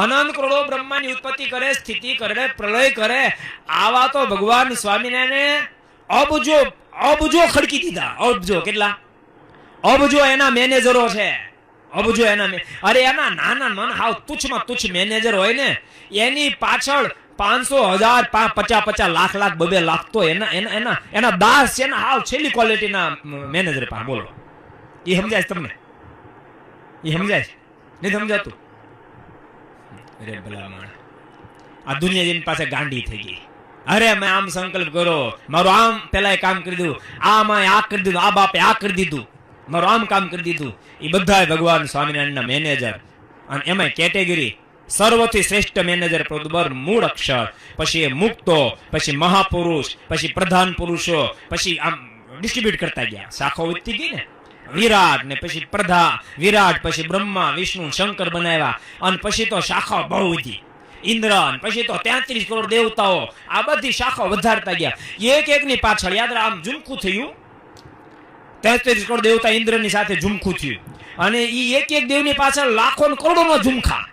અનંત કરોડો બ્રહ્માંડની ઉત્પત્તિ કરે, સ્થિતિ કરે, પ્રલય કરે. આવા તો ભગવાન સ્વામિનારાયણે અબજો ખડકી દીધા. અબજો કેટલા? અબજો એના મેનેજરો છે. અબજો એના અરે એના નાના મન હાવ તુચ્છમાં તુચ્છ મેનેજર હોય ને એની પાછળ 500,000 50 લાખ 2 લાખ તો એના દાસ છે ને હાવ છેલ્લી ક્વોલિટીના મેનેજર પાસે. બોલો, એ સમજાય તમને? એ સમજાય નહીં સમજાતું? અરે ભલા આ દુનિયા જેની પાસે ગાંડી થઈ ગઈ. અરે મેં આમ સંકલ્પ કર્યો, મારું આમ પેલા કામ કરી દીધું, આમાં આ કરી દીધું, આ બાપે આ કરી દીધું, મારું આમ કામ કરી દીધું. એ બધા ભગવાન સ્વામિનારાયણના મેનેજર. અને એમાં કેટેગરી સર્વથી શ્રેષ્ઠ મેનેજર પ્રદુબર મૂળ અક્ષર, પછી એ મુક્તો, પછી મહાપુરુષ, પછી પ્રધાન પુરુષો, પછી આમ ડિસ્ટ્રીબ્યુટ કરતા ગયા. શાખો વધતી ગઈ ને. વિરાટ ને પછી વિરાટ, પછી બ્રહ્મા વિષ્ણુ શંકર બનાવ્યા. અને પછી તો શાખાઓ બહુ વધી. ઇન્દ્ર, પછી તો 33 કરોડ દેવતાઓ. આ બધી શાખાઓ વધારતા ગયા. એક ની પાછળ યાદ રાખ, આમ ઝુમખું થયું. 33 કરોડ દેવતા ઇન્દ્રની સાથે ઝુમખું થયું. અને એ એક દેવની પાછળ લાખો કરોડોનો ઝુમખા.